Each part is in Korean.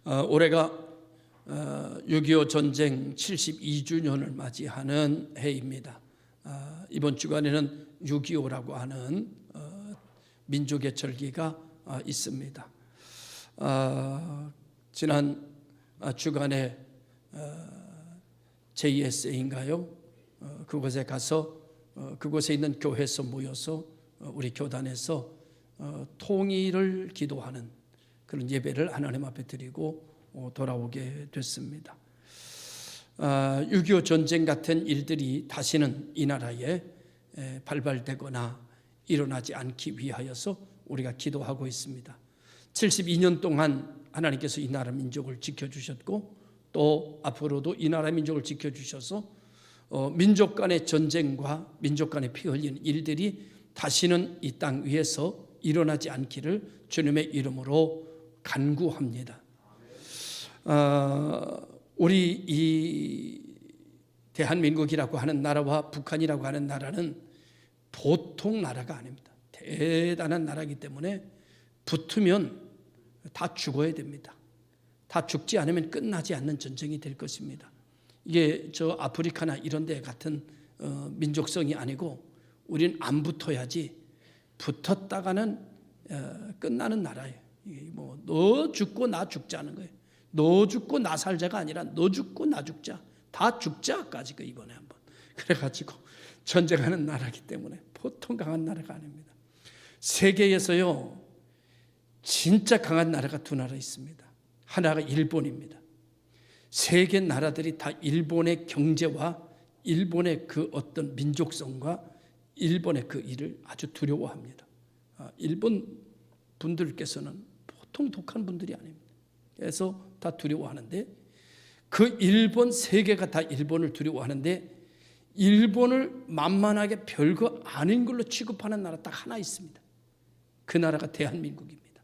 올해가 6.25 전쟁 72주년을 맞이하는 해입니다. 이번 주간에는 6.25라고 하는 민족의 절기가 있습니다. 지난 주간에 JSA인가요? 그곳에 가서 그곳에 있는 교회에서 모여서 우리 교단에서 통일을 기도하는 그런 예배를 하나님 앞에 드리고 돌아오게 됐습니다. 6.25 전쟁 같은 일들이 다시는 이 나라에 발발되거나 일어나지 않기 위하여서 우리가 기도하고 있습니다. 72년 동안 하나님께서 이 나라 민족을 지켜주셨고 또 앞으로도 이 나라 민족을 지켜주셔서 민족 간의 전쟁과 민족 간의 피 흘리는 일들이 다시는 이 땅 위에서 일어나지 않기를 주님의 이름으로 간구합니다. 우리 이 대한민국이라고 하는 나라와 북한이라고 하는 나라는 보통 나라가 아닙니다. 대단한 나라이기 때문에 붙으면 다 죽어야 됩니다. 다 죽지 않으면 끝나지 않는 전쟁이 될 것입니다. 이게 저 아프리카나 이런 데 같은 민족성이 아니고 우리는 안 붙어야지 붙었다가는 끝나는 나라예요. 뭐 너 죽고 나 죽자는 거예요. 너 죽고 나 살자가 아니라 너 죽고 나 죽자. 다 죽자까지 이번에 한번. 그래가지고 전쟁하는 나라이기 때문에 보통 강한 나라가 아닙니다. 세계에서요 진짜 강한 나라가 두 나라 있습니다. 하나가 일본입니다. 세계 나라들이 다 일본의 경제와 일본의 그 어떤 민족성과 일본의 그 일을 아주 두려워합니다. 일본 분들께서는 보통 독한 분들이 아닙니다. 그래서 다 두려워하는데 그 일본 세계가 다 일본을 두려워하는데 일본을 만만하게 별거 아닌 걸로 취급하는 나라 딱 하나 있습니다. 그 나라가 대한민국입니다.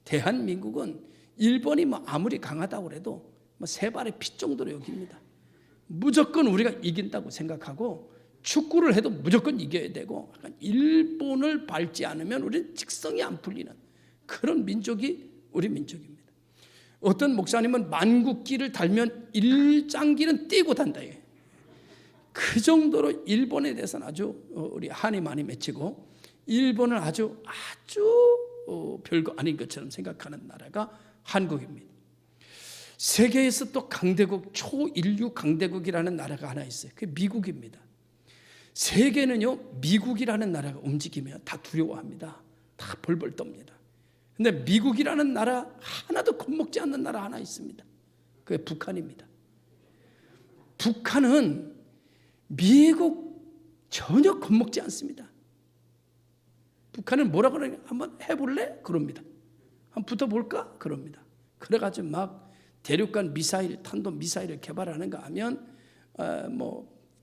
대한민국은 일본이 뭐 아무리 강하다고 해도 세 발의 피 정도로 여깁니다. 무조건 우리가 이긴다고 생각하고 축구를 해도 무조건 이겨야 되고 일본을 밟지 않으면 우리는 직성이 안 풀리는 그런 민족이 우리 민족입니다. 어떤 목사님은 만국기를 달면 일장기는 띄고 단다. 그 정도로 일본에 대해서는 아주 우리 한이 많이 맺히고 일본을 아주 별거 아닌 것처럼 생각하는 나라가 한국입니다. 세계에서 또 강대국, 초인류 강대국이라는 나라가 하나 있어요. 그게 미국입니다. 세계는요, 미국이라는 나라가 움직이면 다 두려워합니다. 다 벌벌 떱니다. 근데 미국이라는 나라 하나도 겁먹지 않는 나라 하나 있습니다. 그게 북한입니다. 북한은 미국 전혀 겁먹지 않습니다. 북한은 뭐라 그러냐? 한번 해볼래? 그럽니다. 한번 붙어볼까? 그럽니다. 그래가지고 막 대륙간 미사일, 탄도 미사일을 개발하는가 하면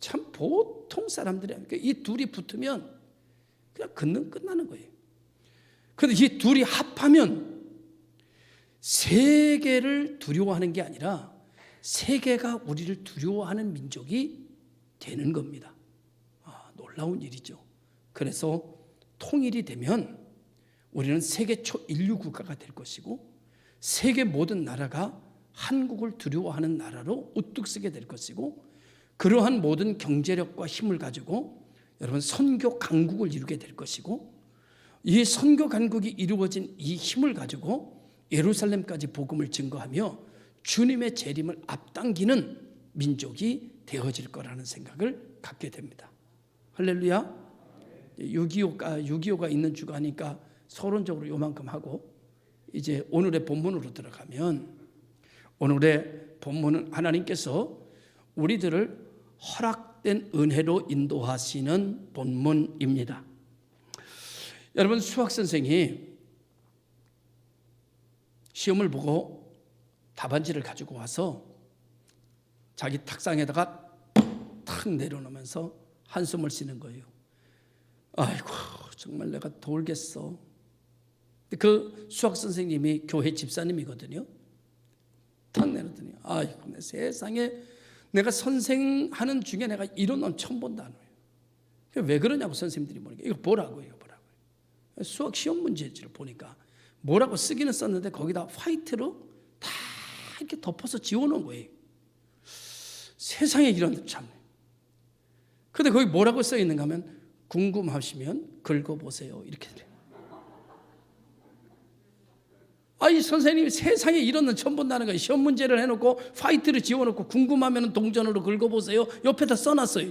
참 보통 사람들이 아니까 이 둘이 붙으면 그냥 끝나는 거예요. 그런데 이 둘이 합하면 세계를 두려워하는 게 아니라 세계가 우리를 두려워하는 민족이 되는 겁니다. 놀라운 일이죠. 그래서 통일이 되면 우리는 세계 초인류 국가가 될 것이고 세계 모든 나라가 한국을 두려워하는 나라로 우뚝 서게 될 것이고 그러한 모든 경제력과 힘을 가지고 여러분 선교 강국을 이루게 될 것이고 이 선교 강국이 이루어진 이 힘을 가지고 예루살렘까지 복음을 증거하며 주님의 재림을 앞당기는 민족이 되어질 거라는 생각을 갖게 됩니다. 할렐루야. 6.25가 있는 주가니까 서론적으로 요만큼 하고 이제 오늘의 본문으로 들어가면 오늘의 본문은 하나님께서 우리들을 허락된 은혜로 인도하시는 본문입니다. 여러분 수학 선생이 시험을 보고 답안지를 가지고 와서 자기 탁상에다가 탁 내려놓으면서 한숨을 쉬는 거예요. 아이고 정말 내가 돌겠어. 그 수학 선생님이 교회 집사님이거든요. 탁 내놓더니 아이고 내 세상에 내가 선생하는 중에 내가 이런 놈 처음 본다는 거예요. 왜 그러냐고 선생님들이 보니까 이거 보라고요. 수학 시험 문제지를 보니까 뭐라고 쓰기는 썼는데 거기다 화이트로 다 이렇게 덮어서 지워놓은 거예요. 세상에 이런 참. 근데 거기 뭐라고 써 있는가 하면 궁금하시면 긁어보세요. 이렇게 돼요. 이 선생님이 세상에 이런 건 처음 본다는 거예요. 시험 문제를 해놓고 화이트를 지워놓고 궁금하면 동전으로 긁어보세요. 옆에다 써놨어요.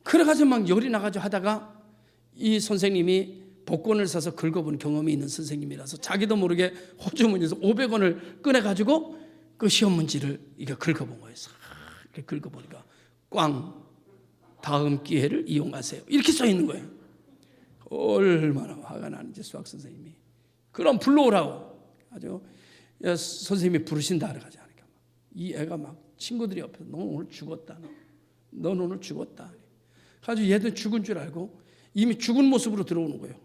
그래가지고 막 열이 나가지고 하다가 이 선생님이 복권을 사서 긁어본 경험이 있는 선생님이라서 자기도 모르게 호주머니에서 500원을 꺼내가지고 그 시험 문제를 이게 긁어본 거예요. 이렇게 긁어보니까 꽝, 다음 기회를 이용하세요. 이렇게 써 있는 거예요. 얼마나 화가 나는지 수학 선생님이. 그럼 불러오라고. 아주 선생님이 부르신다 그래가지고 하니까 이 애가 막 친구들이 옆에서 너 오늘 죽었다. 넌 오늘 죽었다. 가지고 얘도 죽은 줄 알고 이미 죽은 모습으로 들어오는 거예요.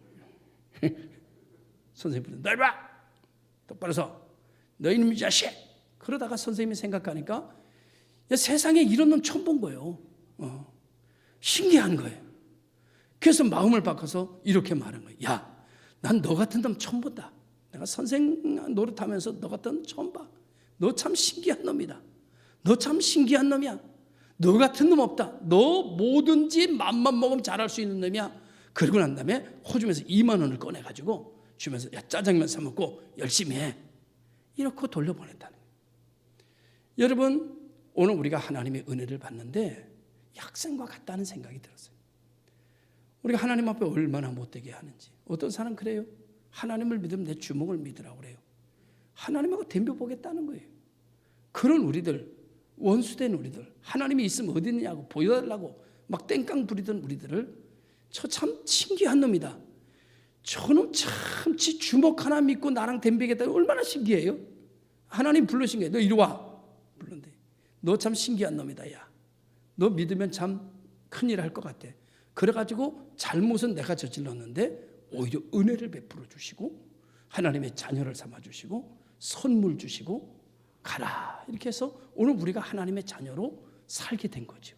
선생님, 너 이봐! 똑바로 서! 너 이놈의 자식! 그러다가 선생님이 생각하니까 세상에 이런 놈 처음 본 거예요. 신기한 거예요. 그래서 마음을 바꿔서 이렇게 말한 거예요. 야, 난 너 같은 놈 처음 본다. 내가 선생 노릇하면서 너 같은 놈 처음 봐. 너 참 신기한 놈이다. 너 참 신기한 놈이야. 너 같은 놈 없다. 너 뭐든지 맘만 먹으면 잘할 수 있는 놈이야. 그러고 난 다음에 호주머니에서 2만 원을 꺼내가지고 주면서 야, 짜장면 사 먹고 열심히 해. 이렇게 돌려보냈다는 거예요. 여러분, 오늘 우리가 하나님의 은혜를 받는데 학생과 같다는 생각이 들었어요. 우리가 하나님 앞에 얼마나 못되게 하는지. 어떤 사람 그래요. 하나님을 믿으면 내 주먹을 믿으라고 그래요. 하나님하고 덤벼보겠다는 거예요. 그런 우리들, 원수된 우리들, 하나님이 있으면 어디 있냐고 보여달라고 막 땡깡 부리던 우리들을 저 참 신기한 놈이다. 저놈 참 지 주먹 하나 믿고 나랑 덤비겠다. 얼마나 신기해요. 하나님 부르신 거예요. 너 이리 와. 불렀는데 너 참 신기한 놈이다. 야, 너 믿으면 참 큰일 할 것 같아. 그래가지고 잘못은 내가 저질렀는데 오히려 은혜를 베풀어 주시고 하나님의 자녀를 삼아 주시고 선물 주시고 가라. 이렇게 해서 오늘 우리가 하나님의 자녀로 살게 된 거죠.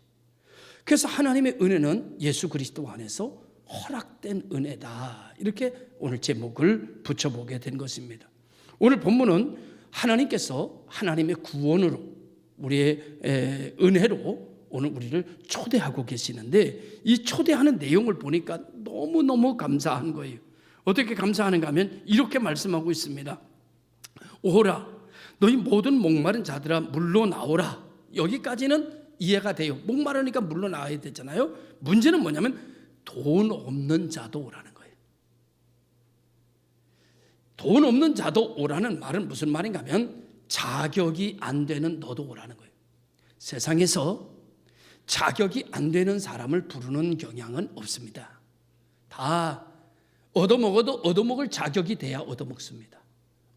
그래서 하나님의 은혜는 예수 그리스도 안에서 허락된 은혜다. 이렇게 오늘 제목을 붙여보게 된 것입니다. 오늘 본문은 하나님께서 하나님의 구원으로 우리의 은혜로 오늘 우리를 초대하고 계시는데 이 초대하는 내용을 보니까 너무너무 감사한 거예요. 어떻게 감사하는가 하면 이렇게 말씀하고 있습니다. 오라 너희 모든 목마른 자들아 물러 나오라. 여기까지는 이해가 돼요. 목마르니까 물러 나와야 되잖아요. 문제는 뭐냐면 돈 없는 자도 오라는 거예요. 돈 없는 자도 오라는 말은 무슨 말인가 하면 자격이 안 되는 너도 오라는 거예요. 세상에서 자격이 안 되는 사람을 부르는 경향은 없습니다. 다 얻어먹어도 얻어먹을 자격이 돼야 얻어먹습니다.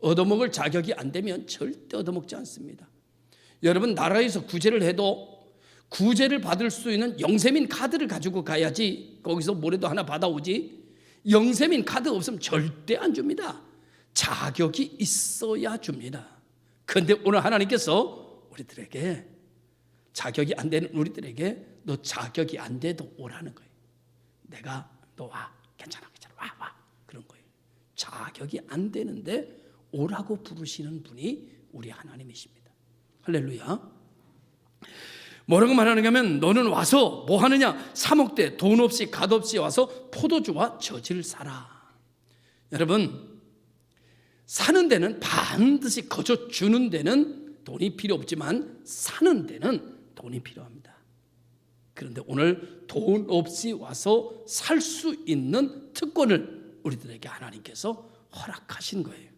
얻어먹을 자격이 안 되면 절대 얻어먹지 않습니다. 여러분, 나라에서 구제를 해도 구제를 받을 수 있는 영세민 카드를 가지고 가야지 거기서 뭐라도 하나 받아오지. 영세민 카드 없으면 절대 안 줍니다. 자격이 있어야 줍니다. 그런데 오늘 하나님께서 우리들에게 자격이 안 되는 우리들에게 너 자격이 안 돼도 오라는 거예요. 내가 너 와. 괜찮아. 와. 그런 거예요. 자격이 안 되는데 오라고 부르시는 분이 우리 하나님이십니다. 할렐루야. 뭐라고 말하는가 하면 너는 와서 뭐 하느냐? 사 먹되 돈 없이 갓 없이 와서 포도주와 젖을 사라. 여러분, 사는 데는 반드시 거저 주는 데는 돈이 필요 없지만 사는 데는 돈이 필요합니다. 그런데 오늘 돈 없이 와서 살 수 있는 특권을 우리들에게 하나님께서 허락하신 거예요.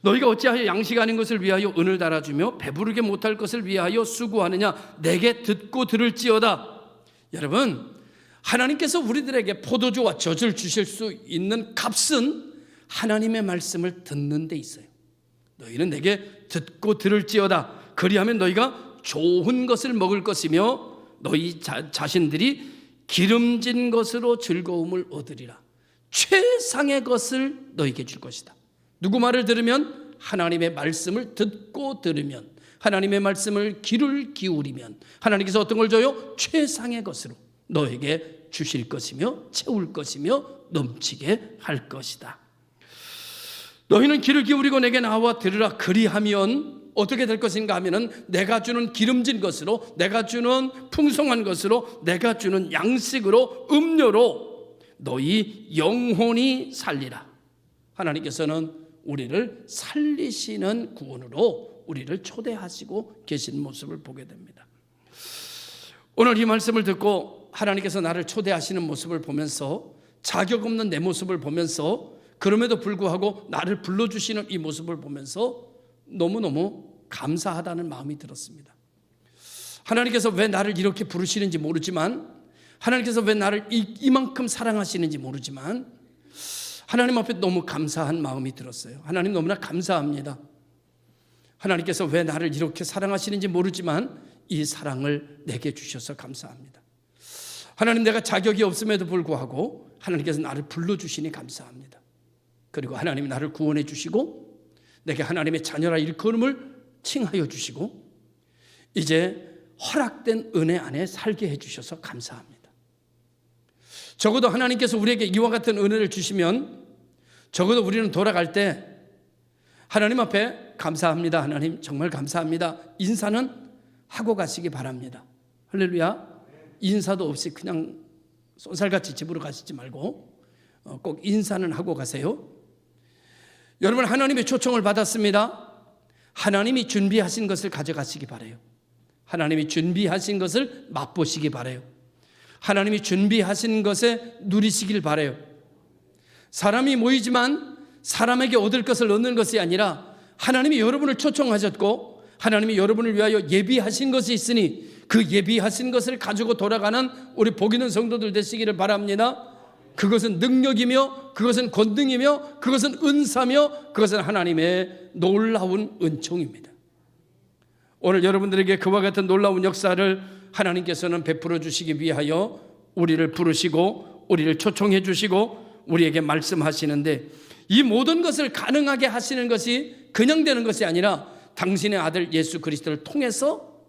너희가 어찌하여 양식 아닌 것을 위하여 은을 달아주며 배부르게 못할 것을 위하여 수고하느냐? 내게 듣고 들을지어다. 여러분, 하나님께서 우리들에게 포도주와 젖을 주실 수 있는 값은 하나님의 말씀을 듣는 데 있어요. 너희는 내게 듣고 들을지어다. 그리하면 너희가 좋은 것을 먹을 것이며 너희 자신들이 기름진 것으로 즐거움을 얻으리라. 최상의 것을 너희에게 줄 것이다. 누구 말을 들으면? 하나님의 말씀을 듣고 들으면, 하나님의 말씀을 귀를 기울이면 하나님께서 어떤 걸 줘요? 최상의 것으로 너에게 주실 것이며 채울 것이며 넘치게 할 것이다. 너희는 귀를 기울이고 내게 나와 들으라. 그리하면 어떻게 될 것인가 하면은 내가 주는 기름진 것으로, 내가 주는 풍성한 것으로, 내가 주는 양식으로, 음료로 너희 영혼이 살리라. 하나님께서는 우리를 살리시는 구원으로 우리를 초대하시고 계신 모습을 보게 됩니다. 오늘 이 말씀을 듣고 하나님께서 나를 초대하시는 모습을 보면서, 자격 없는 내 모습을 보면서, 그럼에도 불구하고 나를 불러주시는 이 모습을 보면서 너무너무 감사하다는 마음이 들었습니다. 하나님께서 왜 나를 이렇게 부르시는지 모르지만, 하나님께서 왜 나를 이만큼 사랑하시는지 모르지만 하나님 앞에 너무 감사한 마음이 들었어요. 하나님 너무나 감사합니다. 하나님께서 왜 나를 이렇게 사랑하시는지 모르지만 이 사랑을 내게 주셔서 감사합니다. 하나님, 내가 자격이 없음에도 불구하고 하나님께서 나를 불러주시니 감사합니다. 그리고 하나님이 나를 구원해 주시고 내게 하나님의 자녀라 일컬음을 칭하여 주시고 이제 허락된 은혜 안에 살게 해 주셔서 감사합니다. 적어도 하나님께서 우리에게 이와 같은 은혜를 주시면 적어도 우리는 돌아갈 때 하나님 앞에 감사합니다, 하나님 정말 감사합니다, 인사는 하고 가시기 바랍니다. 할렐루야. 인사도 없이 그냥 쏜살같이 집으로 가시지 말고 꼭 인사는 하고 가세요. 여러분, 하나님의 초청을 받았습니다. 하나님이 준비하신 것을 가져가시기 바라요. 하나님이 준비하신 것을 맛보시기 바라요. 하나님이 준비하신 것에 누리시길 바라요. 사람이 모이지만 사람에게 얻을 것을 얻는 것이 아니라 하나님이 여러분을 초청하셨고 하나님이 여러분을 위하여 예비하신 것이 있으니 그 예비하신 것을 가지고 돌아가는 우리 복 있는 성도들 되시기를 바랍니다. 그것은 능력이며 그것은 권능이며 그것은 은사며 그것은 하나님의 놀라운 은총입니다. 오늘 여러분들에게 그와 같은 놀라운 역사를 하나님께서는 베풀어 주시기 위하여 우리를 부르시고 우리를 초청해 주시고 우리에게 말씀하시는데, 이 모든 것을 가능하게 하시는 것이 그냥 되는 것이 아니라 당신의 아들 예수 그리스도를 통해서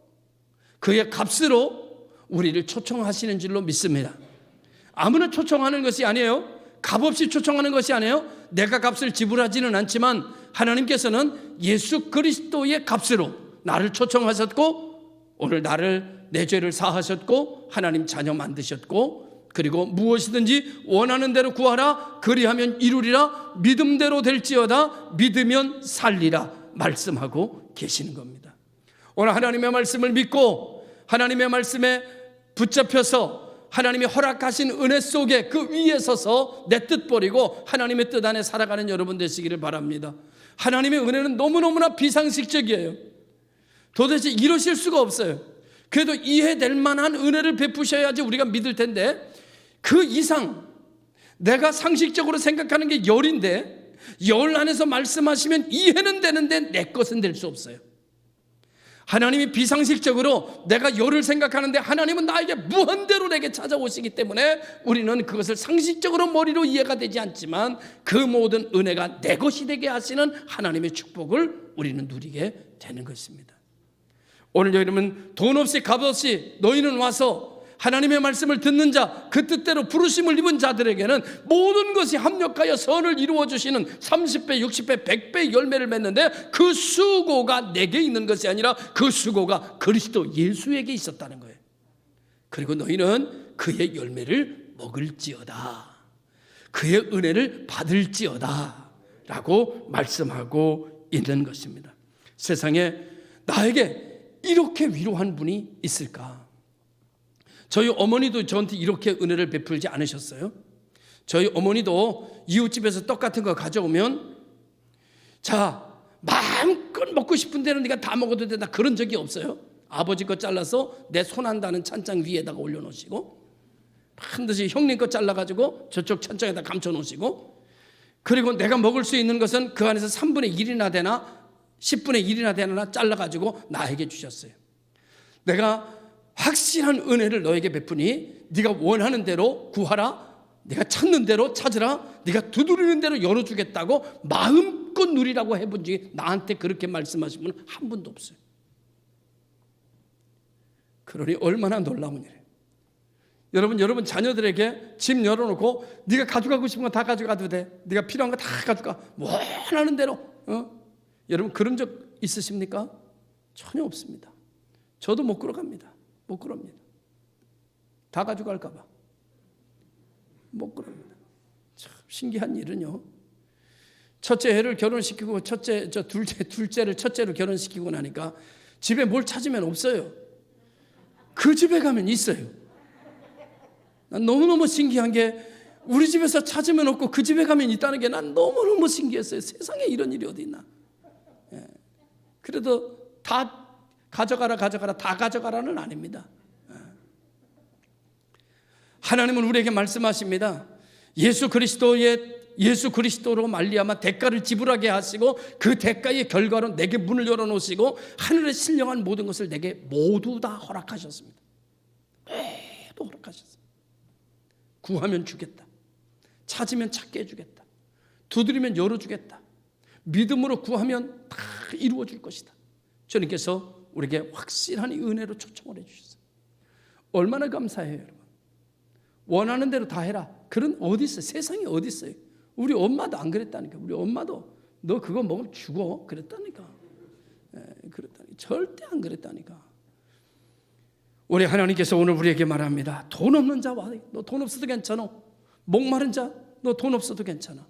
그의 값으로 우리를 초청하시는 줄로 믿습니다. 아무나 초청하는 것이 아니에요. 값없이 초청하는 것이 아니에요. 내가 값을 지불하지는 않지만 하나님께서는 예수 그리스도의 값으로 나를 초청하셨고 오늘 나를, 내 죄를 사하셨고 하나님 자녀 만드셨고, 그리고 무엇이든지 원하는 대로 구하라 그리하면 이루리라, 믿음대로 될지어다 믿으면 살리라 말씀하고 계시는 겁니다. 오늘 하나님의 말씀을 믿고 하나님의 말씀에 붙잡혀서 하나님이 허락하신 은혜 속에 그 위에 서서 내 뜻 버리고 하나님의 뜻 안에 살아가는 여러분 되시기를 바랍니다. 하나님의 은혜는 너무너무나 비상식적이에요. 도대체 이러실 수가 없어요. 그래도 이해될 만한 은혜를 베푸셔야지 우리가 믿을 텐데, 그 이상 내가 상식적으로 생각하는 게 열인데 열 안에서 말씀하시면 이해는 되는데 내 것은 될 수 없어요. 하나님이 비상식적으로 내가 열을 생각하는데 하나님은 나에게 무한대로 내게 찾아오시기 때문에 우리는 그것을 상식적으로 머리로 이해가 되지 않지만 그 모든 은혜가 내 것이 되게 하시는 하나님의 축복을 우리는 누리게 되는 것입니다. 오늘 여러분, 돈 없이 값 없이 너희는 와서 하나님의 말씀을 듣는 자, 그 뜻대로 부르심을 입은 자들에게는 모든 것이 합력하여 선을 이루어주시는 30배, 60배, 100배 열매를 맺는데 그 수고가 내게 있는 것이 아니라 그 수고가 그리스도 예수에게 있었다는 거예요. 그리고 너희는 그의 열매를 먹을지어다, 그의 은혜를 받을지어다 라고 말씀하고 있는 것입니다. 세상에 나에게 이렇게 위로한 분이 있을까? 저희 어머니도 저한테 이렇게 은혜를 베풀지 않으셨어요? 저희 어머니도 이웃집에서 떡 같은 거 가져오면 자, 마음껏 먹고 싶은 대로 네가 다 먹어도 된다, 그런 적이 없어요. 아버지 거 잘라서 내 손한다는 찬장 위에다가 올려놓으시고, 반드시 형님 거 잘라가지고 저쪽 찬장에다 감춰놓으시고, 그리고 내가 먹을 수 있는 것은 그 안에서 3분의 1이나 되나 10분의 1이나 되나 잘라가지고 나에게 주셨어요. 내가 확실한 은혜를 너에게 베푸니 네가 원하는 대로 구하라, 네가 찾는 대로 찾으라, 네가 두드리는 대로 열어주겠다고 마음껏 누리라고 해본 적이 나한테 그렇게 말씀하신 분은 한 분도 없어요. 그러니 얼마나 놀라운 일이에요. 여러분 자녀들에게 집 열어놓고 네가 가져가고 싶은 거 다 가져가도 돼. 네가 필요한 거 다 가져가. 원하는 대로. 여러분 그런 적 있으십니까? 전혀 없습니다. 저도 못 그러갑니다. 못 그럽니다. 다 가져갈까 봐. 못 그럽니다. 참 신기한 일은요. 첫째 애를 결혼시키고 둘째를 첫째로 결혼시키고 나니까 집에 뭘 찾으면 없어요. 그 집에 가면 있어요. 난 너무너무 신기한 게 우리 집에서 찾으면 없고 그 집에 가면 있다는 게 난 너무너무 신기했어요. 세상에 이런 일이 어디 있나. 그래도 다 가져가라 다 가져가라는 아닙니다. 하나님은 우리에게 말씀하십니다. 예수 그리스도로 말미암아 대가를 지불하게 하시고 그 대가의 결과로 내게 문을 열어놓으시고 하늘에 신령한 모든 것을 내게 모두 다 허락하셨습니다. 모두 허락하셨습니다. 구하면 주겠다. 찾으면 찾게 해주겠다. 두드리면 열어주겠다. 믿음으로 구하면 다 이루어줄 것이다. 주님께서 우리에게 확실한 은혜로 초청을 해주셨어요. 얼마나 감사해요, 여러분. 원하는 대로 다 해라. 그런 어디 있어요? 세상에 어디 있어요? 우리 엄마도 안 그랬다니까. 우리 엄마도 너 그거 먹으면 죽어 그랬다니까. 그랬다니까. 절대 안 그랬다니까. 우리 하나님께서 오늘 우리에게 말합니다. 돈 없는 자와 너 돈 없어도 괜찮아. 목마른 자 너 돈 없어도 괜찮아.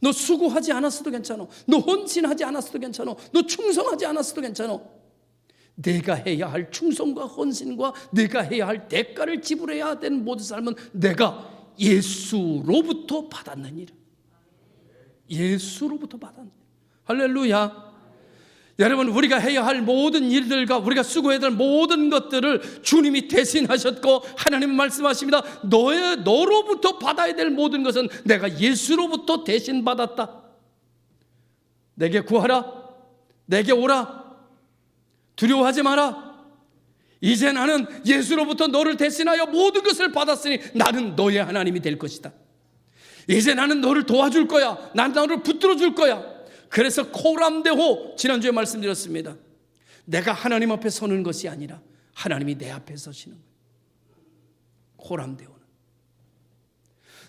너 수고하지 않았어도 괜찮아. 너 헌신하지 않았어도 괜찮아. 너 충성하지 않았어도 괜찮아. 내가 해야 할 충성과 헌신과 내가 해야 할 대가를 지불해야 되는 모든 삶은 내가 예수로부터 받았는 일. 예수로부터 받았는 일. 할렐루야. 여러분 우리가 해야 할 모든 일들과 우리가 수고해야 될 모든 것들을 주님이 대신하셨고 하나님은 말씀하십니다. 너로부터 받아야 될 모든 것은 내가 예수로부터 대신 받았다. 내게 구하라. 내게 오라. 두려워하지 마라. 이제 나는 예수로부터 너를 대신하여 모든 것을 받았으니 나는 너의 하나님이 될 것이다. 이제 나는 너를 도와줄 거야. 난 너를 붙들어 줄 거야. 그래서 코람데호 지난주에 말씀드렸습니다. 내가 하나님 앞에 서는 것이 아니라 하나님이 내 앞에 서시는 거예요. 코람데호는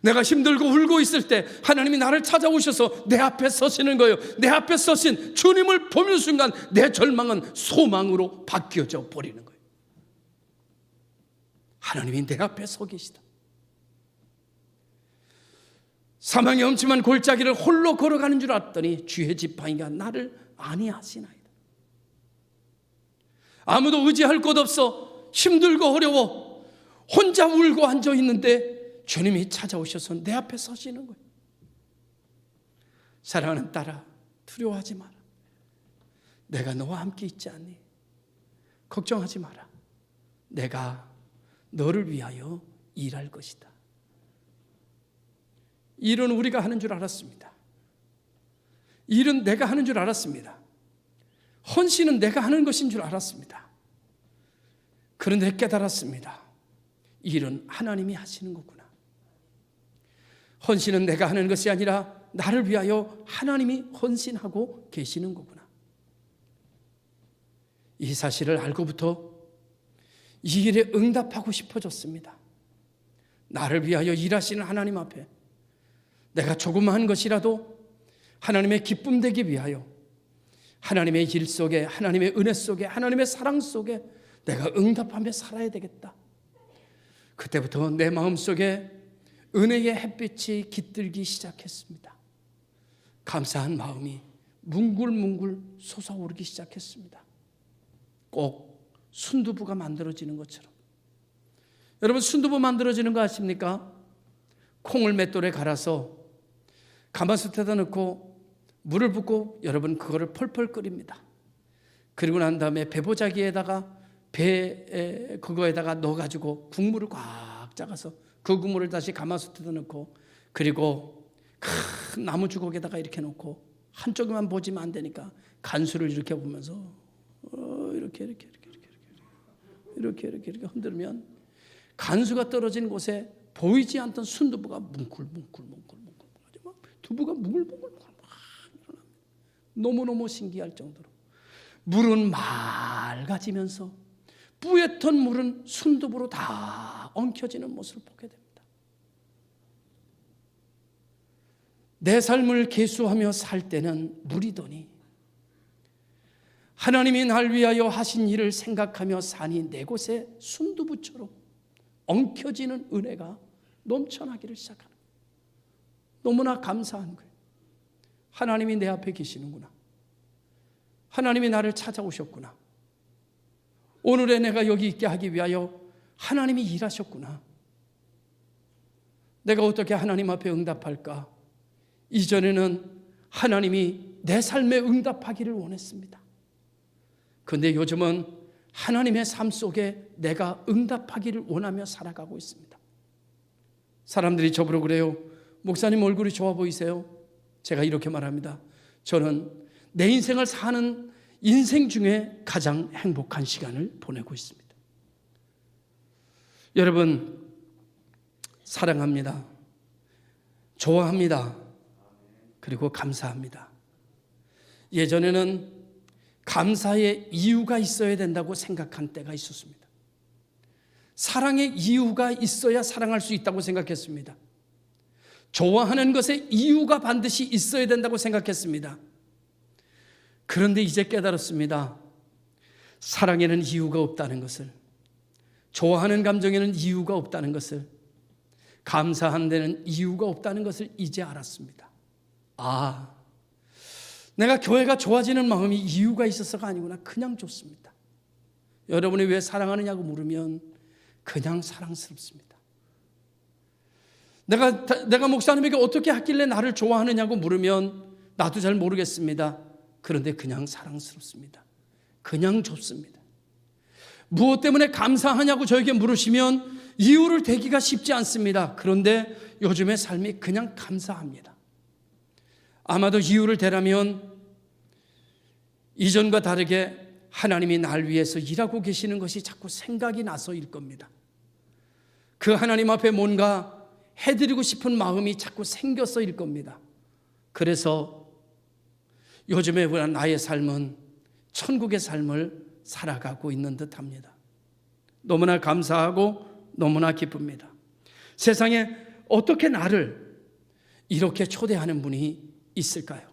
내가 힘들고 울고 있을 때 하나님이 나를 찾아오셔서 내 앞에 서시는 거예요. 내 앞에 서신 주님을 보는 순간 내 절망은 소망으로 바뀌어져 버리는 거예요. 하나님이 내 앞에 서 계시다. 사망의 엄침한 골짜기를 홀로 걸어가는 줄 알았더니 주의 지팡이가 나를 안위하시나이다. 아무도 의지할 곳 없어 힘들고 어려워 혼자 울고 앉아 있는데 주님이 찾아오셔서 내 앞에 서시는 거예요. 사랑하는 딸아, 두려워하지 마라. 내가 너와 함께 있지 않니? 걱정하지 마라. 내가 너를 위하여 일할 것이다. 일은 우리가 하는 줄 알았습니다. 일은 내가 하는 줄 알았습니다. 헌신은 내가 하는 것인 줄 알았습니다. 그런데 깨달았습니다. 일은 하나님이 하시는 거구나. 헌신은 내가 하는 것이 아니라 나를 위하여 하나님이 헌신하고 계시는 거구나. 이 사실을 알고부터 이 일에 응답하고 싶어졌습니다. 나를 위하여 일하시는 하나님 앞에 내가 조그마한 것이라도 하나님의 기쁨 되기 위하여 하나님의 일 속에 하나님의 은혜 속에 하나님의 사랑 속에 내가 응답하며 살아야 되겠다. 그때부터 내 마음속에 은혜의 햇빛이 깃들기 시작했습니다. 감사한 마음이 뭉글뭉글 솟아오르기 시작했습니다. 꼭 순두부가 만들어지는 것처럼. 여러분 순두부 만들어지는 거 아십니까? 콩을 맷돌에 갈아서 가마솥에다 넣고 물을 붓고 여러분 그거를 펄펄 끓입니다. 그리고 난 다음에 배보자기에다가 그거에다가 넣어가지고 국물을 꽉 짜가서 그 국물을 다시 가마솥에다 넣고 그리고 큰 나무 주걱에다가 이렇게 놓고 한쪽만 보지면 안 되니까 간수를 이렇게 보면서 이렇게 흔들면 간수가 떨어진 곳에 보이지 않던 순두부가 뭉클뭉클 두부가 뭉글뭉글 너무너무 신기할 정도로 물은 맑아지면서 뿌옇던 물은 순두부로 다 엉켜지는 모습을 보게 됩니다. 내 삶을 계수하며 살 때는 무리더니 하나님이 날 위하여 하신 일을 생각하며 사니 내 곳에 순두부처럼 엉켜지는 은혜가 넘쳐나기를 시작하는 거예요. 너무나 감사한 거예요. 하나님이 내 앞에 계시는구나. 하나님이 나를 찾아오셨구나. 오늘의 내가 여기 있게 하기 위하여 하나님이 일하셨구나. 내가 어떻게 하나님 앞에 응답할까? 이전에는 하나님이 내 삶에 응답하기를 원했습니다. 그런데 요즘은 하나님의 삶 속에 내가 응답하기를 원하며 살아가고 있습니다. 사람들이 저보러 그래요. 목사님 얼굴이 좋아 보이세요? 제가 이렇게 말합니다. 저는 내 인생을 사는 인생 중에 가장 행복한 시간을 보내고 있습니다. 여러분, 사랑합니다. 좋아합니다. 그리고 감사합니다. 예전에는 감사의 이유가 있어야 된다고 생각한 때가 있었습니다. 사랑의 이유가 있어야 사랑할 수 있다고 생각했습니다. 좋아하는 것에 이유가 반드시 있어야 된다고 생각했습니다. 그런데 이제 깨달았습니다. 사랑에는 이유가 없다는 것을, 좋아하는 감정에는 이유가 없다는 것을, 감사한 데는 이유가 없다는 것을 이제 알았습니다. 아, 내가 교회가 좋아지는 마음이 이유가 있어서가 아니구나. 그냥 좋습니다. 여러분이 왜 사랑하느냐고 물으면 그냥 사랑스럽습니다. 내가 목사님에게 어떻게 하길래 나를 좋아하느냐고 물으면 나도 잘 모르겠습니다. 그런데 그냥 사랑스럽습니다. 그냥 좋습니다. 무엇 때문에 감사하냐고 저에게 물으시면 이유를 대기가 쉽지 않습니다. 그런데 요즘의 삶이 그냥 감사합니다. 아마도 이유를 대라면 이전과 다르게 하나님이 날 위해서 일하고 계시는 것이 자꾸 생각이 나서일 겁니다. 그 하나님 앞에 뭔가 해드리고 싶은 마음이 자꾸 생겨서일 겁니다. 그래서 요즘에 나의 삶은 천국의 삶을 살아가고 있는 듯합니다. 너무나 감사하고 너무나 기쁩니다. 세상에 어떻게 나를 이렇게 초대하는 분이 있을까요?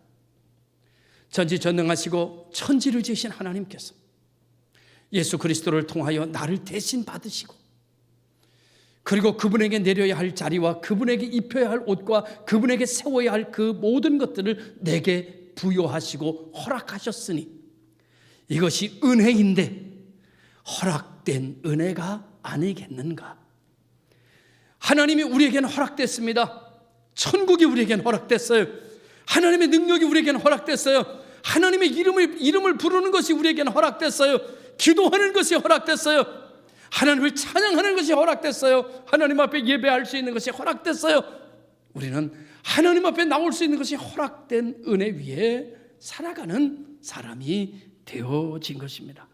전지전능하시고 천지를 지으신 하나님께서 예수 그리스도를 통하여 나를 대신 받으시고, 그리고 그분에게 내려야 할 자리와 그분에게 입혀야 할 옷과 그분에게 세워야 할 그 모든 것들을 내게 부여하시고 허락하셨으니 이것이 은혜인데 허락된 은혜가 아니겠는가? 하나님이 우리에게는 허락됐습니다. 천국이 우리에게는 허락됐어요. 하나님의 능력이 우리에게는 허락됐어요. 하나님의 이름을 부르는 것이 우리에게는 허락됐어요. 기도하는 것이 허락됐어요. 하나님을 찬양하는 것이 허락됐어요. 하나님 앞에 예배할 수 있는 것이 허락됐어요. 우리는 하나님 앞에 나올 수 있는 것이 허락된 은혜 위에 살아가는 사람이 되어진 것입니다.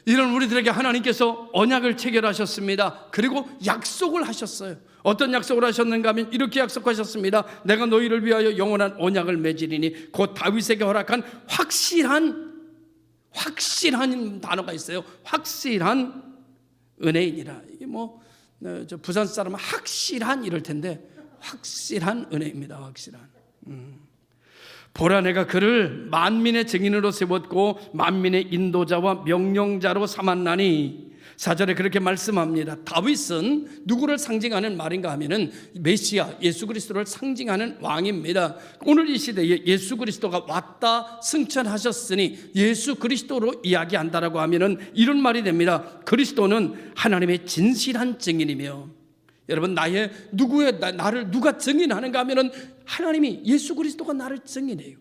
이런 우리들에게 하나님께서 언약을 체결하셨습니다. 그리고 약속을 하셨어요. 어떤 약속을 하셨는가 하면 이렇게 약속하셨습니다. 내가 너희를 위하여 영원한 언약을 맺으리니 곧 다윗에게 허락한 확실한 단어가 있어요. 확실한 은혜이니라. 이게 저 부산 사람은 확실한 이럴 텐데 확실한 은혜입니다. 확실한. 보라, 내가 그를 만민의 증인으로 세웠고 만민의 인도자와 명령자로 삼았나니. 4절에 그렇게 말씀합니다. 다윗은 누구를 상징하는 말인가 하면은 메시아 예수 그리스도를 상징하는 왕입니다. 오늘 이 시대에 예수 그리스도가 왔다 승천하셨으니 예수 그리스도로 이야기한다라고 하면은 이런 말이 됩니다. 그리스도는 하나님의 진실한 증인이며, 여러분, 나를 누가 증인하는가 하면은 하나님이 예수 그리스도가 나를 증인해요.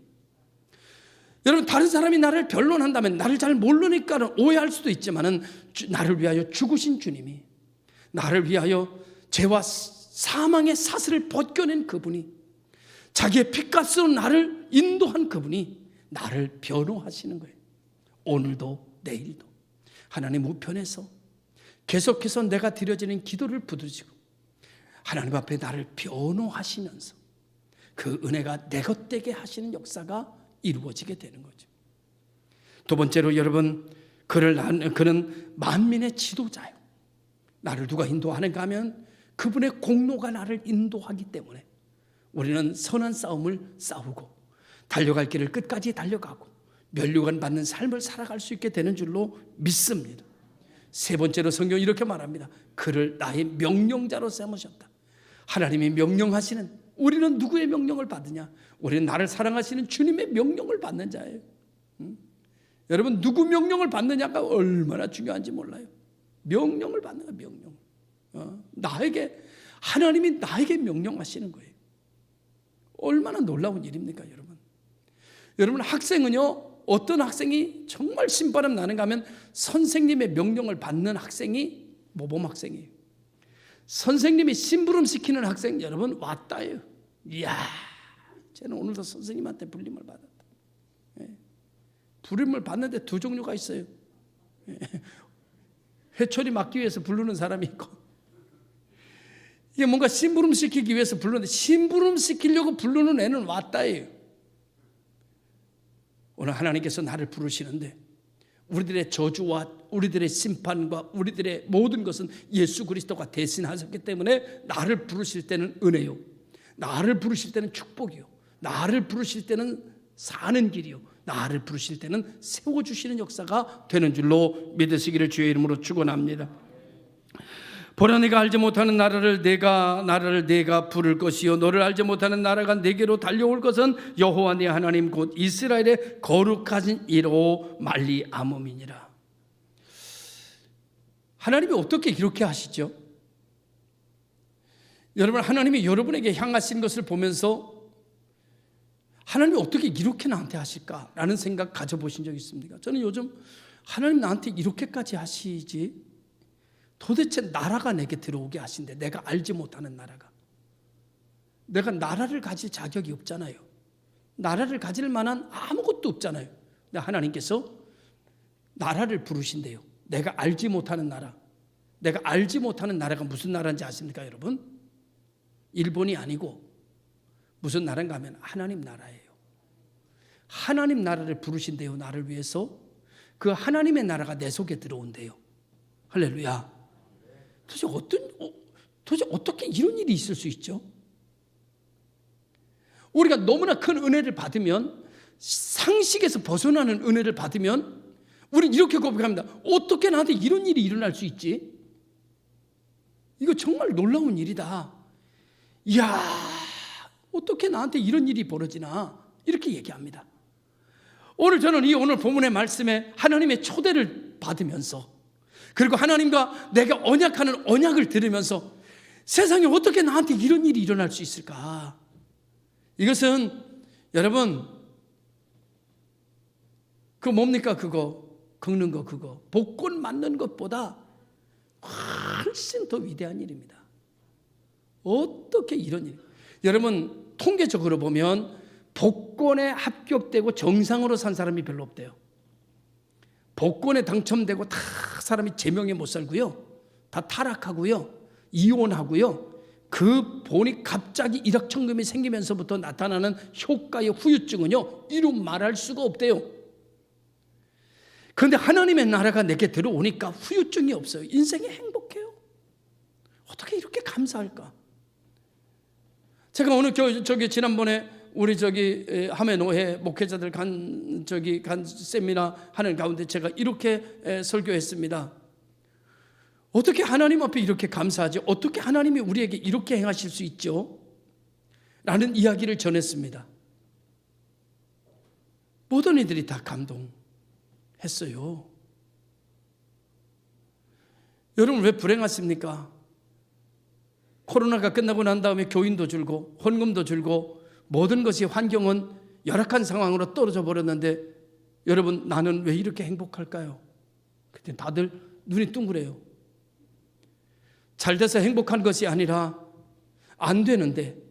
여러분, 다른 사람이 나를 변론한다면 나를 잘 모르니까 오해할 수도 있지만은 나를 위하여 죽으신 주님이, 나를 위하여 죄와 사망의 사슬을 벗겨낸 그분이, 자기의 피값으로 나를 인도한 그분이 나를 변호하시는 거예요. 오늘도 내일도 하나님 우편에서 계속해서 내가 드려지는 기도를 부르시고 하나님 앞에 나를 변호하시면서 그 은혜가 내 것 되게 하시는 역사가 이루어지게 되는 거죠. 두 번째로 여러분, 그는 만민의 지도자요. 나를 누가 인도하는가 하면 그분의 공로가 나를 인도하기 때문에 우리는 선한 싸움을 싸우고 달려갈 길을 끝까지 달려가고 면류관 받는 삶을 살아갈 수 있게 되는 줄로 믿습니다. 세 번째로 성경이 이렇게 말합니다. 그를 나의 명령자로 삼으셨다. 하나님이 명령하시는, 우리는 누구의 명령을 받으냐? 우리는 나를 사랑하시는 주님의 명령을 받는 자예요. 여러분, 누구 명령을 받느냐가 얼마나 중요한지 몰라요. 명령을 받는 거예요. 명령. 하나님이 나에게 명령하시는 거예요. 얼마나 놀라운 일입니까, 여러분? 여러분, 학생은요, 어떤 학생이 정말 신바람 나는가 하면 선생님의 명령을 받는 학생이 모범 학생이에요. 선생님이 심부름 시키는 학생, 여러분, 왔다예요. 이야, 쟤는 오늘도 선생님한테 불림을 받았다. 불림을 받는데 두 종류가 있어요. 회초리 막기 위해서 부르는 사람이 있고, 이게 뭔가 심부름 시키기 위해서 부르는데 심부름 시키려고 부르는 애는 왔다예요. 오늘 하나님께서 나를 부르시는데 우리들의 저주와 우리들의 심판과 우리들의 모든 것은 예수 그리스도가 대신하셨기 때문에 나를 부르실 때는 은혜요, 나를 부르실 때는 축복이요, 나를 부르실 때는 사는 길이요, 나를 부르실 때는 세워주시는 역사가 되는 줄로 믿으시기를 주의 이름으로 축원합니다. 보라, 내가 알지 못하는 나라를 내가 부를 것이요 너를 알지 못하는 나라가 내게로 달려올 것은 여호와 네 하나님 곧 이스라엘의 거룩하신 이로 말미암음이니라. 하나님이 어떻게 이렇게 하시죠? 여러분, 하나님이 여러분에게 향하신 것을 보면서 하나님이 어떻게 이렇게 나한테 하실까라는 생각 가져보신 적 있습니까? 저는 요즘 하나님 나한테 이렇게까지 하시지, 도대체 나라가 내게 들어오게 하신대. 내가 알지 못하는 나라가. 내가 나라를 가질 자격이 없잖아요. 나라를 가질 만한 아무것도 없잖아요. 근데 하나님께서 나라를 부르신대요. 내가 알지 못하는 나라. 내가 알지 못하는 나라가 무슨 나라인지 아십니까, 여러분? 일본이 아니고 무슨 나라인가 하면 하나님 나라예요. 하나님 나라를 부르신대요. 나를 위해서. 그 하나님의 나라가 내 속에 들어온대요. 할렐루야. 도대체 어떻게 이런 일이 있을 수 있죠? 우리가 너무나 큰 은혜를 받으면, 상식에서 벗어나는 은혜를 받으면 우리 이렇게 고백합니다. 어떻게 나한테 이런 일이 일어날 수 있지? 이거 정말 놀라운 일이다. 이야, 어떻게 나한테 이런 일이 벌어지나, 이렇게 얘기합니다. 오늘 저는 오늘 본문의 말씀에 하나님의 초대를 받으면서, 그리고 하나님과 내가 언약하는 언약을 들으면서 세상에 어떻게 나한테 이런 일이 일어날 수 있을까? 이것은 여러분, 그 뭡니까? 그거 긁는 거, 그거 복권 맞는 것보다 훨씬 더 위대한 일입니다. 어떻게 이런 일? 여러분, 통계적으로 보면 복권에 합격되고 정상으로 산 사람이 별로 없대요. 복권에 당첨되고 다 사람이 제명에 못 살고요, 다 타락하고요, 이혼하고요, 그 본이 갑자기 일확천금이 생기면서부터 나타나는 효과의 후유증은요, 이루 말할 수가 없대요. 그런데 하나님의 나라가 내게 들어오니까 후유증이 없어요. 인생이 행복해요. 어떻게 이렇게 감사할까? 제가 오늘 지난번에 우리 하메노회 목회자들 간 세미나 하는 가운데 제가 이렇게 설교했습니다. 어떻게 하나님 앞에 이렇게 감사하지? 어떻게 하나님이 우리에게 이렇게 행하실 수 있죠? 라는 이야기를 전했습니다. 모든 이들이 다 감동했어요. 여러분, 왜 불행하십니까? 코로나가 끝나고 난 다음에 교인도 줄고 헌금도 줄고 모든 것이, 환경은 열악한 상황으로 떨어져 버렸는데 여러분, 나는 왜 이렇게 행복할까요? 그때 다들 눈이 둥그래요. 잘 돼서 행복한 것이 아니라 안 되는데,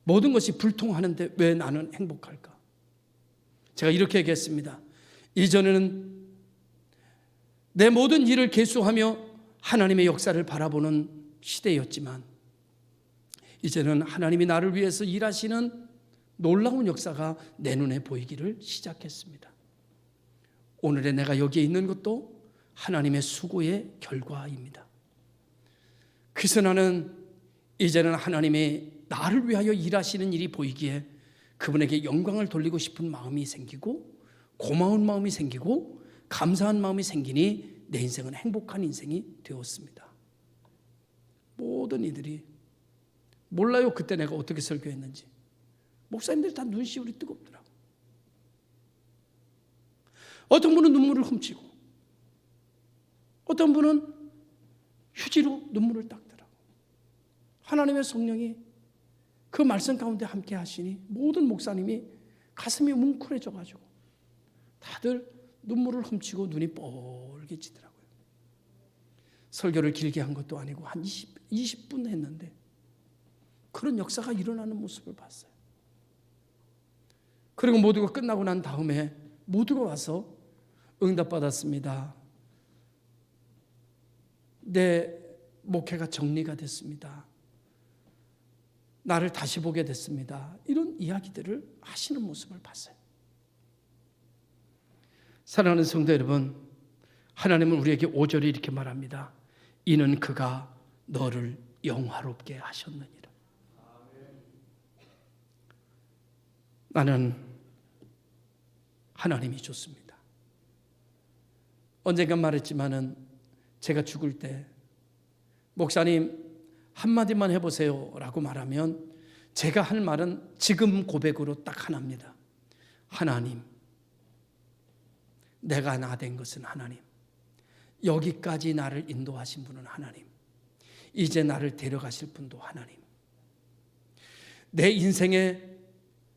모든 것이 불통하는데 왜 나는 행복할까? 제가 이렇게 얘기했습니다. 이전에는 내 모든 일을 계수하며 하나님의 역사를 바라보는 시대였지만, 이제는 하나님이 나를 위해서 일하시는 놀라운 역사가 내 눈에 보이기를 시작했습니다. 오늘의 내가 여기에 있는 것도 하나님의 수고의 결과입니다. 그래서 나는 이제는 하나님의 나를 위하여 일하시는 일이 보이기에 그분에게 영광을 돌리고 싶은 마음이 생기고 고마운 마음이 생기고 감사한 마음이 생기니 내 인생은 행복한 인생이 되었습니다. 모든 이들이 몰라요. 그때 내가 어떻게 설교했는지. 목사님들이 다 눈시울이 뜨겁더라고. 어떤 분은 눈물을 훔치고 어떤 분은 휴지로 눈물을 닦더라고. 하나님의 성령이 그 말씀 가운데 함께 하시니 모든 목사님이 가슴이 뭉클해져가지고 다들 눈물을 훔치고 눈이 뻘개지더라고요. 설교를 길게 한 것도 아니고 한 20분 했는데 그런 역사가 일어나는 모습을 봤어요. 그리고 모두가 끝나고 난 다음에 모두가 와서 응답받았습니다. 내 목회가 정리가 됐습니다. 나를 다시 보게 됐습니다. 이런 이야기들을 하시는 모습을 봤어요. 사랑하는 성도 여러분, 하나님은 우리에게 5절에 이렇게 말합니다. 이는 그가 너를 영화롭게 하셨느니라. 나는 하나님이 좋습니다. 언젠가 말했지만은 제가 죽을 때 목사님 한마디만 해보세요 라고 말하면 제가 할 말은 지금 고백으로 딱 하나입니다. 하나님, 내가 나 된 것은 하나님, 여기까지 나를 인도하신 분은 하나님, 이제 나를 데려가실 분도 하나님, 내 인생에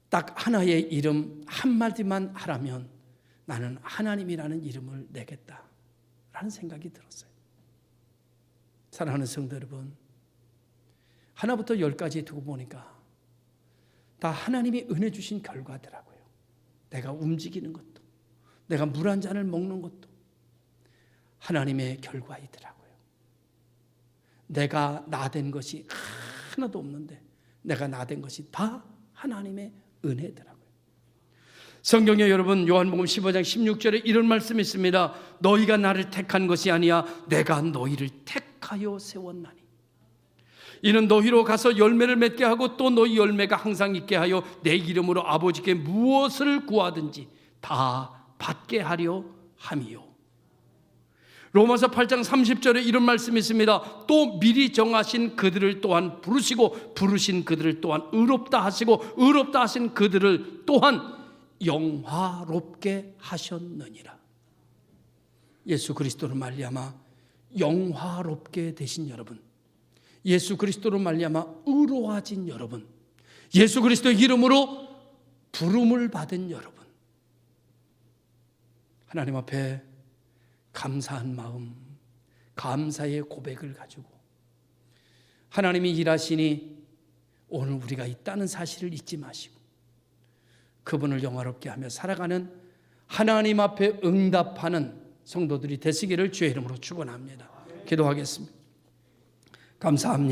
딱 하나의 이름 한마디만 하라면 나는 하나님이라는 이름을 내겠다라는 생각이 들었어요. 사랑하는 성도 여러분, 하나부터 10까지 두고 보니까 다 하나님이 은혜 주신 결과더라고요. 내가 움직이는 것도, 내가 물 한 잔을 먹는 것도 하나님의 결과이더라고요. 내가 나 된 것이 하나도 없는데 내가 나 된 것이 다 하나님의 은혜더라고요. 성경에 여러분 요한복음 15장 16절에 이런 말씀이 있습니다. 너희가 나를 택한 것이 아니야 내가 너희를 택하여 세웠나니 이는 너희로 가서 열매를 맺게 하고 또 너희 열매가 항상 있게 하여 내 이름으로 아버지께 무엇을 구하든지 다 받게 하려 함이요. 로마서 8장 30절에 이런 말씀이 있습니다. 또 미리 정하신 그들을 또한 부르시고 부르신 그들을 또한 의롭다 하시고 의롭다 하신 그들을 또한 영화롭게 하셨느니라. 예수 그리스도로 말미암아 영화롭게 되신 여러분, 예수 그리스도로 말미암아 의로워진 여러분, 예수 그리스도의 이름으로 부름을 받은 여러분, 하나님 앞에 감사한 마음, 감사의 고백을 가지고 하나님이 일하시니 오늘 우리가 있다는 사실을 잊지 마시고 그분을 영화롭게 하며 살아가는 하나님 앞에 응답하는 성도들이 되시기를 주의 이름으로 축원합니다. 기도하겠습니다. 감사합니다.